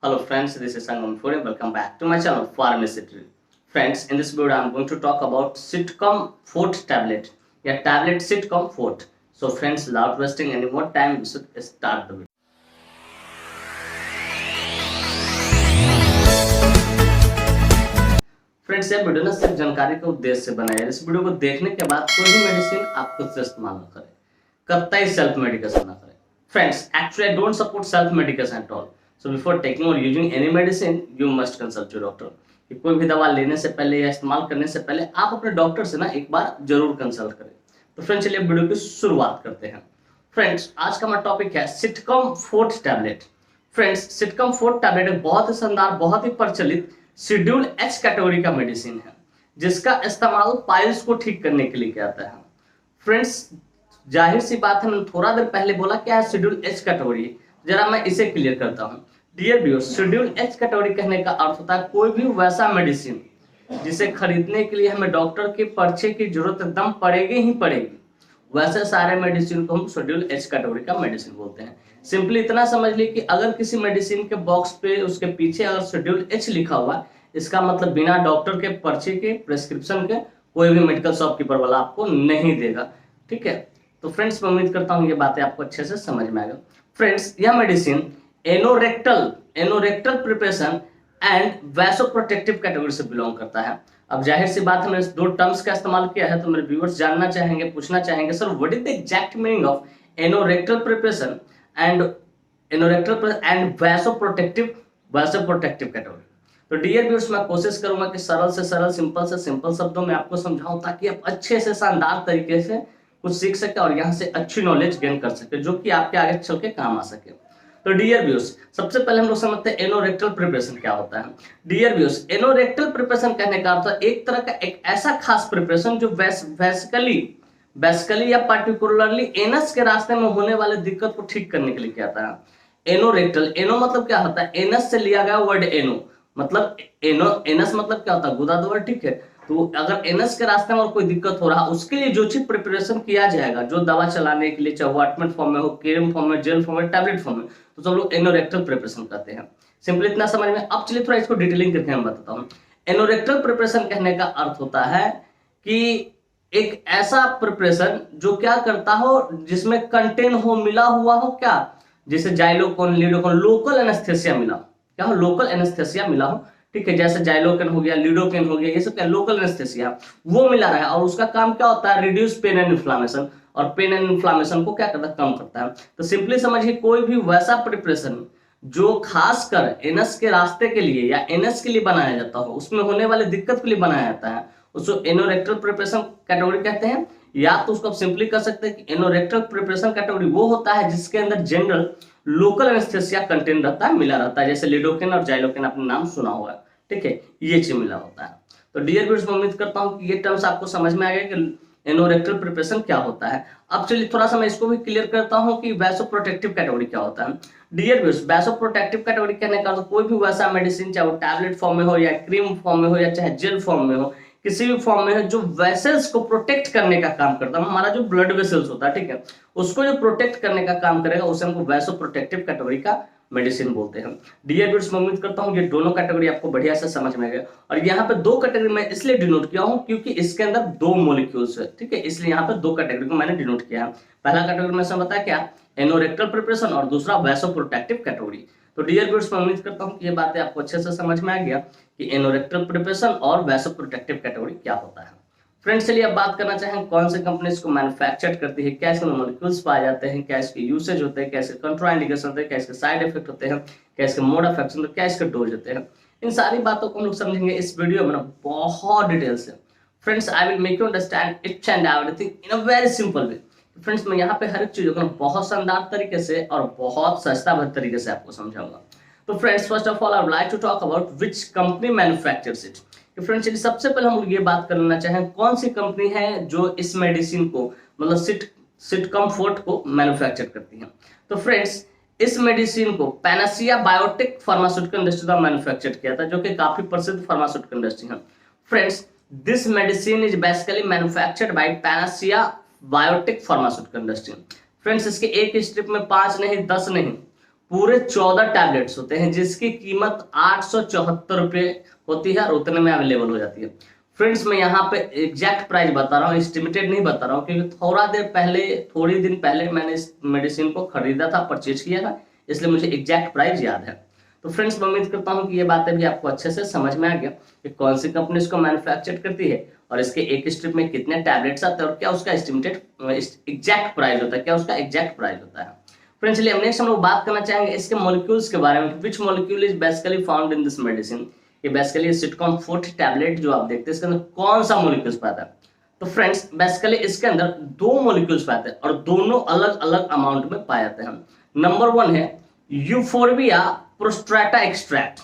Hello friends, this is Sangam Fure. Welcome back to my channel Pharmacy Tree. Friends, in this video I am going to talk about Sitcom Fort tablet. Yeah, tablet Sitcom Fort. So friends, without wasting any more time, we should start the video. Friends, ये video ना सिर्फ जानकारी के उद्देश्य से बनाया है। इस वीडियो को देखने के बाद कोई भी मेडिसिन आप खुद से इस्तेमाल न करें, कतई सेल्फ मेडिकेशन ना करें। Friends, actually I don't support self medication at all. So before taking और using any medicine you must consult your doctor. कि कोई भी दवा लेने से पहले या इस्तेमाल करने से पहले आप अपने डॉक्टर से ना एक बार जरूर कंसल्ट करें। तो फ्रेंड्स, चलिए वीडियो की शुरुआत करते हैं। फ्रेंड्स, आज का हमारा टॉपिक है sitcom fort tablet. Friends, sitcom fort tablet एक बहुत ही शानदार, बहुत ही प्रचलित शेड्यूल एच कैटेगरी का मेडिसिन है, जिसका इस्तेमाल पाइल्स को ठीक करने के लिए किया जाता है। फ्रेंड्स, जाहिर सी बात है, मैंने थोड़ा देर पहले बोला क्या है शेड्यूल एच कैटेगरी, जरा मैं इसे क्लियर करता हूं। Dear viewers, schedule H category कहने का अर्थ होता है कोई भी वैसा मेडिसिन जिसे खरीदने के लिए हमें डॉक्टर के पर्चे की जरूरत एकदम पड़ेगी ही पड़ेगी, वैसे सारे मेडिसिन को हम शेड्यूल एच कैटेगरी का मेडिसिन बोलते हैं। सिंपली इतना समझ लीजिए कि अगर किसी मेडिसिन के बॉक्स पे उसके पीछे अगर शेड्यूल एच लिखा हुआ, इसका मतलब बिना डॉक्टर के पर्चे के, प्रेस्क्रिप्शन के, कोई भी मेडिकल शॉपकीपर वाला आपको नहीं देगा। ठीक है, तो फ्रेंड्स मैं उम्मीद करता हूँ ये बातें आपको अच्छे से समझ में आएगा। फ्रेंड्स, यह medicine anorectal preparation and vasoprotective category से बिलोंग करता है। अब जाहिर सी बात है, मैंने दो टर्म्स का इस्तेमाल किया है, तो मेरे व्यूअर्स जानना चाहेंगे, पूछना चाहेंगे, sir what is the exact meaning of anorectal preparation and vasoprotective category. तो डियर व्यूअर्स, मैं कोशिश करूंगा कि सरल से सरल, सिंपल से सिंपल शब्दों में आपको समझाऊं, ताकि आप अच्छे से शानदार तरीके से कुछ सीख सके और यहाँ से अच्छी नॉलेज गेन कर सके, जो कि आपके आगे चल के काम आ सके। तो डियर व्यूअर्स, सबसे पहले हम लोग समझते हैं एनोरेक्टल प्रिपरेशन क्या होता है। डियर व्यूअर्स, एनोरेक्टल प्रिपरेशन कहने का अर्थ एक तरह का एक ऐसा खास प्रिपरेशन जो बेसिकली या पार्टिकुलरली एनस के रास्ते में होने वाले दिक्कत को ठीक करने के लिए किया जाता है। एनोरेक्टल, एनो मतलब क्या होता है, एनस से लिया गया वर्ड एनो, मतलब एनस मतलब क्या होता है, गुदाद्वार। ठीक है, तो अगर एनस के रास्ते में और कोई दिक्कत हो रहा, उसके लिए जो चीज प्रिपरेशन किया जाएगा, जो दवा चलाने के लिए, चाहे वो ऑइंटमेंट फॉर्म में हो, क्रीम फॉर्म में, जेल फॉर्म में, टैबलेट फॉर्म में, तो सब लोग एनोरेक्टल प्रिपरेशन करते हैं। सिंपली इतना समझ में। अब चलिए थोड़ा इसको डिटेलिंग करके मैं बताता हूँ। एनोरेक्टल प्रिपरेशन कहने का अर्थ होता है कि एक ऐसा प्रिपरेशन जो क्या करता हो, जिसमें कंटेन हो, मिला हुआ हो, क्या, जैसे जाइलोकोन, लीडोकोन, लोकल एनेस्थेसिया मिला हो, क्या हो, लोकल एनेस्थेसिया मिला हो। ठीक है, जैसे जाइलोकेन हो गया, लीडोकेन हो गया, ये सब क्या लोकल एनेस्थेसिया, वो मिला रहा है। और उसका काम क्या होता है, रिड्यूस पेन एंड इन्फ्लामेशन, और पेन एंड इन्फ्लामेशन को क्या करता है, कम करता है। तो सिंपली समझिए, कोई भी वैसा प्रिपरेशन जो खासकर एनस के रास्ते के लिए या एनस के लिए बनाया जाता हो, उसमें होने वाले दिक्कत के लिए बनाया जाता है, उसको एनोरेक्टल प्रिपरेशन कैटेगरी कहते हैं। या तो उसको आप सिंपली कर सकते हैं कि एनोरेक्टल प्रिपरेशन कैटेगरी वो होता है जिसके अंदर जनरल लोकल एनेस्थेसिया कंटेन रहता है, मिला रहता है, जैसे लिडोकेन और जाइलोकेन आपने नाम सुना होगा। ठीक है, ये चीज मिला होता है। तो डियर व्यूअर्स, मैं उम्मीद करता हूं कि ये टर्म्स आपको समझ में आ गया कि एनोरेक्टल प्रिपरेशन क्या होता है। अब चलिए थोड़ा सा मैं इसको भी क्लियर करता हूं कि वैसोप्रोटेक्टिव कैटेगरी क्या होता है। डियर व्यूअर्स, वैसोप्रोटेक्टिव कैटेगरी कहने का कोई भी वैसा मेडिसिन, चाहे वो टैबलेट फॉर्म में हो या क्रीम फॉर्म में हो या चाहे जेल फॉर्म में हो, किसी भी फॉर्म में है, जो वेसल्स को प्रोटेक्ट करने का काम करता है, हमारा जो ब्लड वेसल्स होता है, ठीक है, उसको जो प्रोटेक्ट करने का काम करेगा, उसे हमको वैसोप्रोटेक्टिव कैटेगरी का मेडिसिन बोलते हैं। डियर व्यूअर्स, मैं उम्मीद करता हूं ये दोनों कैटेगरी आपको बढ़िया से समझ में आ गया। और यहाँ पे दो कैटेगरी मैं इसलिए डिनोट किया हूं क्योंकि इसके अंदर दो मॉलिक्यूल्स है। ठीक है, इसलिए यहाँ पे दो कैटेगरी को मैंने डिनोट किया है। पहला कैटेगरी में से बताया क्या, एनोरेक्टल प्रिपरेशन, और दूसरा वैसोप्रोटेक्टिव कैटेगरी। तो डियर व्यूअर्स, मैं उम्मीद करता हूं कि ये बातें आपको अच्छे से समझ में आ गया कि एनोरेक्टल प्रिपरेशन और वैसोप्रोटेक्टिव कैटेगरी क्या होता है। फ्रेंड्स, चलिए अब बात करना चाहें कौन सी कंपनी इसको मैन्युफैक्चर करती है, क्या इसमें मॉलिक्यूल्स पाए जाते हैं, क्या इसके यूसेज होते हैं, क्या इसके कंट्राइंडिकेशन होते हैं, क्या इसके साइड इफेक्ट होते हैं, क्या इसके मोड ऑफ एक्शन, क्या इसके डोज होते हैं। इन सारी बातों को हम लोग समझेंगे इस वीडियो में बहुत डिटेल से। Friends, I will make you understand each and everything in a very simple way. Friends, मैं यहाँ पे हर एक चीजों को बहुत शानदार तरीके से और बहुत सस्ता तरीके से आपको समझाऊंगा। तो friends, first of all I would like to talk about which company manufactures it. Friends, चलिए सबसे पहले हम लोग ये बात करना चाहें कौन सी कंपनी है जो इस मेडिसिन को, मतलब सिटकम फोर्ट को मैन्युफैक्चर करती है। तो फ्रेंड्स, इस मेडिसिन को पैनासिया बायोटेक फार्मास्यूटिकल इंडस्ट्री द्वारा मैन्युफैक्चर किया था, जो कि काफी प्रसिद्ध फार्मास्यूटिकल इंडस्ट्री है। Friends, this medicine is basically manufactured by Panacea Biotech pharmaceutical industry. Friends, इसके एक स्ट्रिप में 5 नहीं, 10 नहीं, पूरे 14 टैबलेट्स होते हैं जिसकी कीमत 874 रुपये होती है और उतने में अवेलेबल हो जाती है। फ्रेंड्स मैं यहाँ पे एग्जैक्ट प्राइस बता रहा हूँ, एस्टिमेटेड नहीं बता रहा हूँ, क्योंकि थोड़ी दिन पहले मैंने इस मेडिसिन को खरीदा था, परचेज किया था, इसलिए मुझे एग्जैक्ट प्राइस याद है। तो फ्रेंड्स मैं उम्मीद करता हूँ कि ये बातें भी आपको अच्छे से समझ में आ गया कि कौन सी कंपनी इसको मैन्युफैक्चर करती है और इसके एक स्ट्रिप में कितने टैबलेट्स आते हैं और क्या उसका एस्टिमेटेड एग्जैक्ट प्राइस होता है, क्या उसका एग्जैक्ट प्राइस होता है। फ्रेंड्स चलिए नेक्स्ट हम लोग बात करना चाहेंगे इसके मॉलिक्यूल्स के बारे में, which molecule is basically found in this medicine. ये बेसिकली सिटकॉम 40 टैबलेट जो आप देखते हैं इसके अंदर कौन सा मॉलिक्यूल्स पाता है। तो फ्रेंड्स बेसिकली इसके अंदर 2 मॉलिक्यूल्स पाते हैं और दोनों अलग अलग अमाउंट में पाए जाते हैं। नंबर 1 है euphorbia prostrata extract.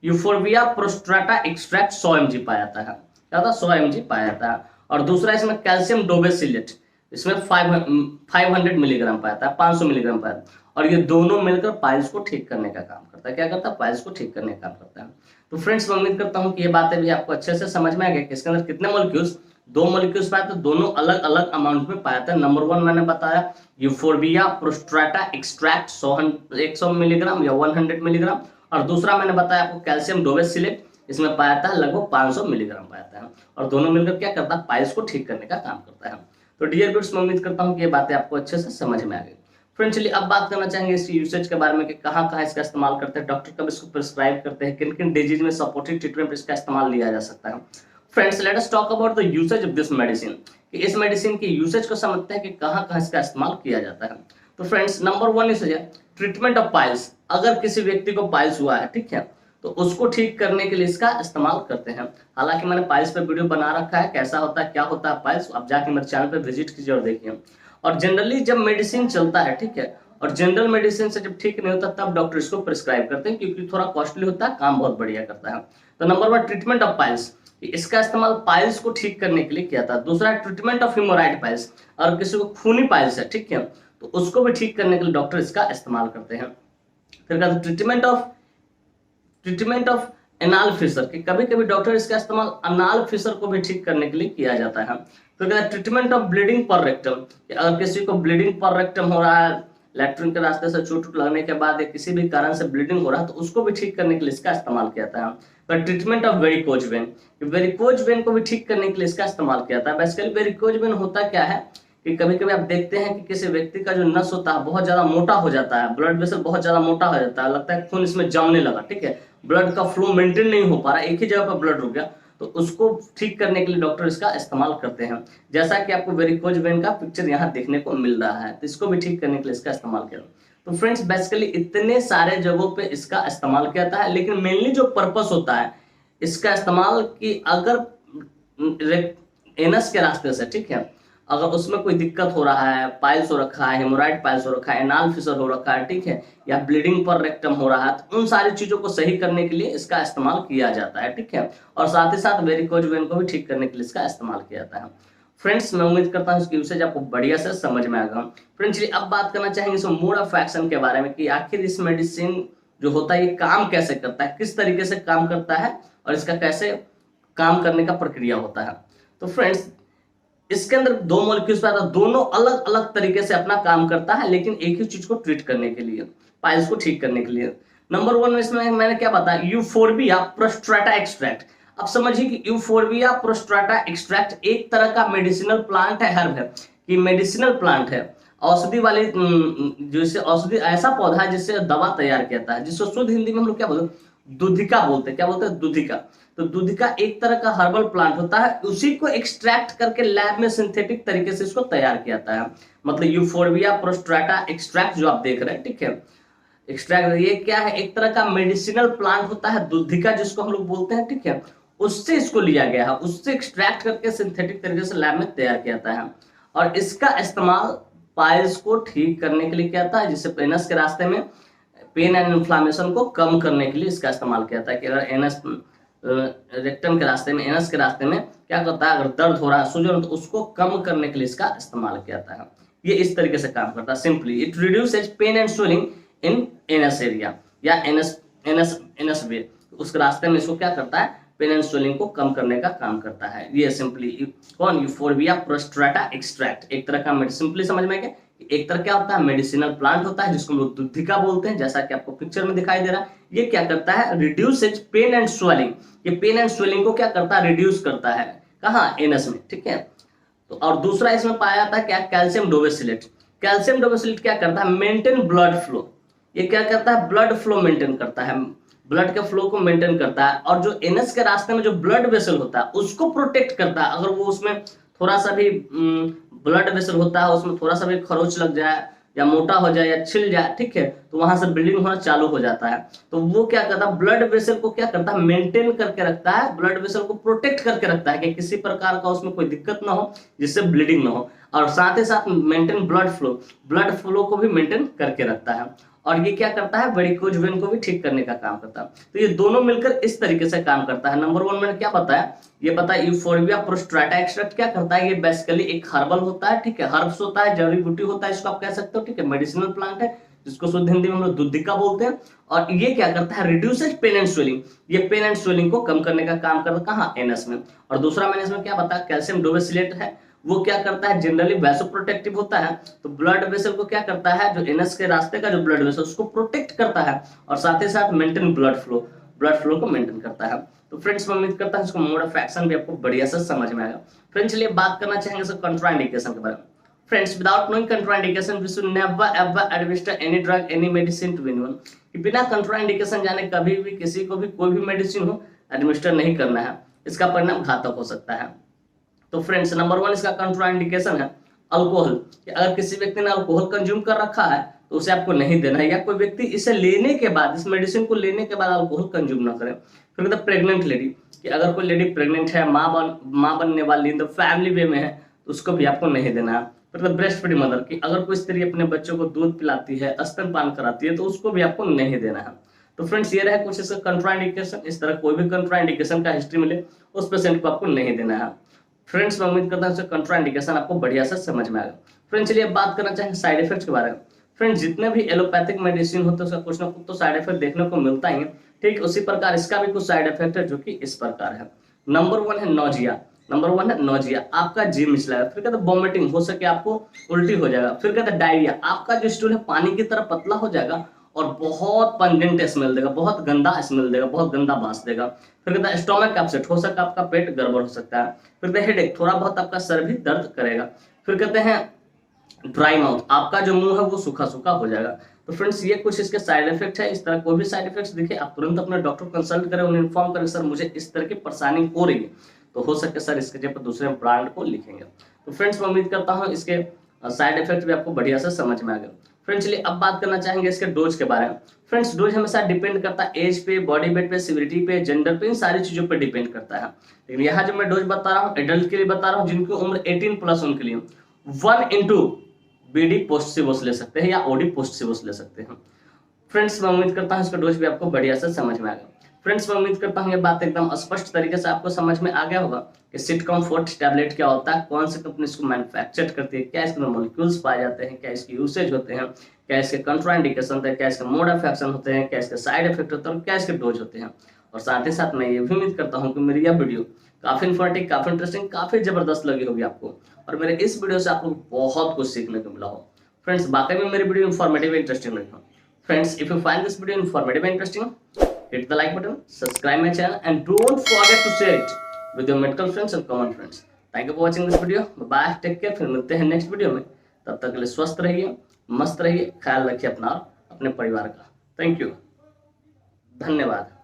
Euphorbia prostrata extract 100 mg पाया जाता है, क्या होता है 100 mg पाया जाता है। और दूसरा इसमें कैल्शियम डोबेसिलेट, इसमें 500 मिलीग्राम पाया जाता है, 500 मिलीग्राम पाया जाता है। और ये दोनों मिलकर पाइल्स को ठीक करने का काम करता है, क्या करता है पाइल्स को ठीक करने का काम करता है। तो फ्रेंड्स मैं उम्मीद करता हूँ कि ये बातें भी आपको अच्छे से समझ में आ गई कि इसके अंदर कितने मॉलिक्यूल्स, 2 मॉलिक्यूल्स पाए, तो दोनों अलग अलग अमाउंट में पाया था। नंबर 1 मैंने बताया यूफोर्बिया प्रोस्ट्रेटा एक्सट्रैक्ट 100 मिलीग्राम या 100 मिलीग्राम, और दूसरा मैंने बताया आपको कैल्शियम डोबेसिलेट, इसमें पाया था लगभग 500 मिलीग्राम पाया था, और दोनों मिलकर क्या करता है पाइल्स को ठीक करने का काम करता है। तो डियर फ्रेंड्स मैं उम्मीद करता हूँ कि ये बातें आपको अच्छे से समझ में आ गई। फ्रेंड्स चलिए अब बात करना चाहेंगे इसकी यूसेज के बारे में कि कहाँ कहाँ इसका इस्तेमाल करते हैं, डॉक्टर कब इसको प्रिस्क्राइब करते हैं, किन किन डिजीज में सपोर्टिव ट्रीटमेंट इसका इस्तेमाल लिया जा सकता है। Friends let us talk about the usage of this medicine, कि इस मेडिसिन की यूसेज को समझते हैं कि कहाँ कहाँ इसका इस्तेमाल किया जाता है। तो friends number 1 is treatment of piles. अगर किसी व्यक्ति को पाइल्स हुआ है, ठीक है, तो उसको ठीक करने के लिए इसका इस्तेमाल करते हैं। हालांकि मैंने पाइल्स पे वीडियो बना रखा है, कैसा होता है क्या होता है पाइल्स, आप जाके मेरे चैनल पे विजिट कीजिए और देखिए। और जनरली जब मेडिसिन चलता है, ठीक है, और जनरल मेडिसिन से जब ठीक नहीं होता तब डॉक्टर इसको प्रिस्क्राइब करते हैं, क्योंकि थोड़ा कॉस्टली होता है, काम बहुत बढ़िया करता है। तो नंबर 1 ट्रीटमेंट ऑफ पाइल्स, इसका इस्तेमाल पाइल्स को ठीक करने के लिए किया था। दूसरा ट्रीटमेंट ऑफ हिमोराइड पाइल्स, और किसी को खूनी पाइल्स है, ठीक है, तो उसको भी ठीक करने के लिए डॉक्टर इसका इस्तेमाल करते हैं। फिर कहते ट्रीटमेंट ऑफ एनाल फिशर, कि कभी कभी डॉक्टर इसका इस्तेमाल अनाल फिशर को भी ठीक करने के लिए किया जाता है। फिर कहते हैं ट्रीटमेंट ऑफ ब्लीडिंग पर रेक्टम, कि अगर किसी को ब्लीडिंग पर रेक्टम हो रहा है, लैट्रिन के रास्ते से चोट लगने के बाद या किसी भी कारण से ब्लीडिंग हो रहा है, तो उसको भी ठीक करने के लिए इसका इस्तेमाल किया जाता है। पर treatment of varicose vein, varicose vein को भी ठीक करने के लिए इसका इस्तेमाल किया जाता है। बेसिकली वेरिकोज वेन होता क्या है कि कभी कभी आप देखते हैं कि किसी व्यक्ति का जो नस होता है बहुत ज्यादा मोटा हो जाता है, ब्लड वेसल बहुत ज्यादा मोटा हो जाता है, लगता है खून इसमें जमने लगा, ठीक है, ब्लड का फ्लो मेंटेन नहीं हो पा रहा, एक ही जगह पर ब्लड रुक गया, तो उसको ठीक करने के लिए डॉक्टर इसका इस्तेमाल करते हैं। जैसा कि आपको वेरिकोज वेन का पिक्चर यहाँ देखने को मिल रहा है, तो इसको भी ठीक करने के लिए इसका इस्तेमाल किया। तो फ्रेंड्स बेसिकली इतने सारे जगहों पे इसका इस्तेमाल किया जाता है, लेकिन मेनली जो पर्पस होता है इसका इस्तेमाल कि अगर एनस के रास्ते से, ठीक है, अगर उसमें कोई दिक्कत हो रहा है, पाइल्स हो रखा है, हेमोराइड पाइल्स हो रखा है, एनाल फिशर हो रखा है, ठीक है, या ब्लीडिंग पर रेक्टम हो रहा है, तो उन सारी चीजों को सही करने के लिए इसका इस्तेमाल किया जाता है, ठीक है, और साथ ही साथ वेरिकोज वेन को भी ठीक करने के लिए इसका इस्तेमाल किया जाता है। फ्रेंड्स मैं उम्मीद करता हूँ इसकी यूसेज आपको बढ़िया से समझ में आएगा। फ्रेंड्स चलिए अब बात करना चाहेंगे इसमें मोड ऑफ एक्शन के बारे में, कि आखिर इस मेडिसिन जो होता है ये काम कैसे करता है, किस तरीके से काम करता है और इसका कैसे काम करने का प्रक्रिया होता है। तो फ्रेंड्स इसके अंदर 2 मॉलिक्यूल्स पाया था, दोनों अलग अलग तरीके से अपना काम करता है, लेकिन एक ही चीज को ट्रीट करने के लिए, पाइल्स को ठीक करने के लिए। नंबर 1 में इसमें मैंने क्या बताया, यूफोर्बिया प्रोस्ट्रेटा एक्सट्रैक्ट। अब समझिए कि यूफोर्बिया प्रोस्ट्रेटा एक्सट्रैक्ट एक तरह का मेडिसिनल प्लांट है, हर्ब है, कि मेडिसिनल प्लांट है, औषधि वाली, जैसे औषधि ऐसा पौधा है जिससे दवा तैयार किया जाता है, जिसको शुद्ध हिंदी में हम लोग क्या बोलते हैं, दुधिका बोलते हैं। क्या बोलते हैं, दुधिका। तो दुधिका एक तरह का हर्बल प्लांट होता है, उसी को एक्सट्रैक्ट करके लैब में सिंथेटिक तरीके से इसको तैयार किया जाता है। मतलब यूफोर्बिया प्रोस्ट्रेटा एक्सट्रैक्ट जो आप देख रहे हैं, ठीक है, एक्सट्रैक्ट ये क्या है, एक तरह का मेडिसिनल प्लांट होता है, दुधिका जिसको हम लोग बोलते हैं, ठीक है, उससे इसको लिया गया है, उससे एक्सट्रैक्ट करके सिंथेटिक तरीके से लैब में तैयार किया जाता है। और इसका इस्तेमाल पाइल्स को ठीक करने के लिए किया जाता है, जिससे पेनस के रास्ते में पेन एंड इन्फ्लामेशन को कम करने के लिए इसका इस्तेमाल किया जाता है। कि अगर एनस रेक्टम के रास्ते में, एनस के रास्ते में क्या करता है, अगर दर्द हो रहा है, सूजन, तो उसको कम करने के लिए इसका इस्तेमाल किया जाता है। ये इस तरीके से काम करता है। Simply it reduces pain and swelling in anus area या एनस वे, उसके रास्ते में इसको क्या करता है, पेन एंड स्वेलिंग को कम करने का काम करता है। ये सिंपली कौन, यूफोर्बिया प्रोस्ट्रेटा एक्सट्रैक्ट एक तरह का, सिंपली समझ में क्या, एक तरह क्या होता है, मेडिसिनल प्लांट होता है जिसको हम लोग दुधिका बोलते हैं, जैसा कि आपको पिक्चर में दिखाई दे रहा है। ये क्या करता है, रिड्यूसेज पेन एंड स्वेलिंग। ये पेन एंड स्वेलिंग को क्या करता है, रिड्यूस करता है, कहाँ, एनस में, ठीक है। तो और दूसरा इसमें पाया जाता है क्या, कैल्शियम डोबेसिलेट। कैल्शियम डोबेसिलेट क्या करता है, मेंटेन ब्लड फ्लो। ये क्या करता है, ब्लड फ्लो मेंटेन करता है, ब्लड के फ्लो को मेंटेन करता है। और जो एनस के रास्ते में जो ब्लड वेसल होता है उसको प्रोटेक्ट करता है। अगर वो उसमें थोड़ा सा भी ब्लड वेसल होता है, उसमें थोड़ा सा भी खरोच लग जाए या मोटा हो जाए या छिल जाए, ठीक है, तो वहां से ब्लीडिंग होना चालू हो जाता है। तो वो क्या करता है, ब्लड वेसल को क्या करता है, मेंटेन करके रखता है, ब्लड वेसल को प्रोटेक्ट करके रखता है कि किसी प्रकार का उसमें कोई दिक्कत ना हो, जिससे ब्लीडिंग ना हो। और साथ ही साथ मेंटेन ब्लड फ्लो को भी मेंटेन करके रखता है। और ये क्या करता है, वेरिकोज वेन को भी ठीक करने का काम करता है। तो ये दोनों मिलकर इस तरीके से काम करता है। नंबर 1 मैंने क्या बताया, ये बताया यूफोर्बिया प्रोस्ट्राटा एक्सट्रैक्ट क्या करता है, ये बेसिकली एक हर्बल होता है, ठीक है, हर्ब्स होता है, जड़ी बूटी होता है, इसको आप कह सकते हो, ठीक है, मेडिसिनल प्लांट है, जिसको शुद्ध हिंदी में हम लोग दुधिका बोलते हैं। और ये क्या करता है, रिड्यूसेज पेन एंड स्वेलिंग। ये पेन एंड स्वेलिंग को कम करने का काम करता है, कहाँ, एनस में। और दूसरा मैंने इसमें क्या बताया, कैल्शियम डोबेसिलेट है, वो क्या करता है, जनरली वैसोप्रोटेक्टिव होता है। तो ब्लड वेसल को क्या करता है, जो एनस के रास्ते का जो ब्लड वेसल उसको प्रोटेक्ट करता है, और साथ ही साथ मेंटेन ब्लड फ्लो को मेंटेन करता है। तो फ्रेंड्स मैं उम्मीद करता हूं इसको मोड ऑफ एक्शन भी आपको बढ़िया से समझ में आएगा। फ्रेंड्स चलिए बात करना चाहेंगे सर कंट्राइंडिकेशन के बारे में। Friends without knowing contraindication we should never ever administer any drug any medicine to anyone. कि बिना कंट्राइंडिकेशन जाने कभी भी किसी को भी कोई भी मेडिसिन हो एडमिनिस्टर नहीं करना है, इसका परिणाम घातक हो सकता है। तो फ्रेंड्स नंबर 1 इसका कंट्राइंडिकेशन है अल्कोहल। कि अगर किसी व्यक्ति ने अल्कोहल कंज्यूम कर रखा है तो उसे आपको नहीं देना है, या कोई व्यक्ति इसे लेने के बाद, इस मेडिसिन को लेने के बाद अल्कोहल कंज्यूम ना करे। फिर कहते प्रेग्नेंट लेडी, कि अगर कोई लेडी प्रेग्नेंट है, माँ बनने वाली इन द फैमिली वे में है, तो उसको भी आपको नहीं देना है। फिर ब्रेस्ट फीडिंग मदर, की अगर कोई स्त्री अपने बच्चों को दूध पिलाती है, स्तनपान कराती है, तो उसको भी आपको नहीं देना है। तो फ्रेंड्स ये रहा कुछ इसका कंट्राइंडिकेशन। इस तरह कोई भी कंट्राइंडिकेशन का हिस्ट्री मिले उस पेशेंट को आपको नहीं देना है। फ्रेंड्स मैं उम्मीद करता हूं कंट्राइंडिकेशन आपको बढ़िया से समझ में आएगा। फ्रेंड्स चलिए अब बात करना चाहेंगे साइड इफेक्ट्स के बारे में। फ्रेंड्स जितने भी एलोपैथिक मेडिसिन होते हैं उसका कुछ ना कुछ तो साइड इफेक्ट देखने को मिलता ही है, ठीक उसी प्रकार इसका भी कुछ साइड इफेक्ट है जो कि इस प्रकार है। नंबर 1 है नोजिया, आपका जी मिचलाएगा। फिर कहते वॉमिटिंग, हो सके आपको उल्टी हो जाएगा। फिर कहते डायरिया, आपका जो स्टूल है पानी की तरह पतला हो जाएगा और बहुत पंजेंट स्मेल देगा, बहुत गंदा स्मेल देगा, बहुत गंदा बांस देगा। फिर कहता है स्टोमक अपसेट, हो सकता है आपका पेट गड़बड़ हो सकता है। फिर कहते हैं हेडेक, थोड़ा बहुत आपका सर भी दर्द करेगा। फिर कहते हैं ड्राई माउथ, आपका जो मुंह है वो सूखा सूखा हो जाएगा। तो फ्रेंड्स ये कुछ इसके साइड इफेक्ट है। इस तरह कोई भी साइड इफेक्ट्स दिखे आप तुरंत अपने डॉक्टर को कंसल्ट करें, उन्हें इन्फॉर्म करें सर मुझे इस तरह की परेशानी हो रही है, तो हो सके सर इसके जगह पर दूसरे ब्रांड को लिखेंगे। तो फ्रेंड्स मैं उम्मीद करता हूँ इसके साइड इफेक्ट भी आपको बढ़िया से समझ में आ गया। फ्रेंड्स चलिए अब बात करना चाहेंगे इसके डोज के बारे में। फ्रेंड्स डोज हमेशा डिपेंड करता है एज पे, बॉडी वेट पे, सिविरिटी पे, जेंडर पे, इन सारी चीजों पे डिपेंड करता है। लेकिन यहाँ जो मैं डोज बता रहा हूँ एडल्ट के लिए बता रहा हूँ, जिनकी उम्र 18+ उनके लिए 1 इंटू बीडी पोस्टिवोस ले सकते हैं या ओडी पोस्टिवोस ले सकते हैं। फ्रेंड्स मैं उम्मीद करता हूँ इसका डोज भी आपको बढ़िया से समझ में आ गया। फ्रेंड्स मैं उम्मीद करता हूँ ये बात एकदम स्पष्ट तरीके से आपको समझ में आ गया होगा कि सिटकॉम्फोर्ट टैबलेट क्या होता है, कौन सी कंपनी इसको मैन्युफैक्चर करती है, क्या इसके मॉलिक्यूल्स पाए जाते हैं, क्या इसके यूसेज होते हैं, क्या इसके कंट्राइंडिकेशन होते हैं, क्या इसके मोड ऑफ एक्शन होते हैं, क्या इसके साइड इफेक्ट होते हैं और क्या इसके डोज होते हैं। और साथ ही साथ मैं ये भी उम्मीद करता हूँ कि मेरी यह वीडियो काफी इन्फॉर्मेटिव, काफी इंटरेस्टिंग, काफी जबरदस्त लगी होगी आपको, और मेरे इस वीडियो से आपको बहुत कुछ सीखने को मिला हो। फ्रेंड्स वाकई में मेरी वीडियो इन्फॉर्मेटिव और इंटरेस्टिंग लगी हो। Friends, if you find this video informative and interesting, hit the like button, subscribe my channel, and don't forget to share it with your medical friends and common friends. Thank you for watching this video. Bye, take care. फिर मिलते हैं next video में। तब तक के लिए स्वस्थ रहिए, मस्त रहिए, ख्याल रखिए अपना और अपने परिवार का। थैंक यू, धन्यवाद।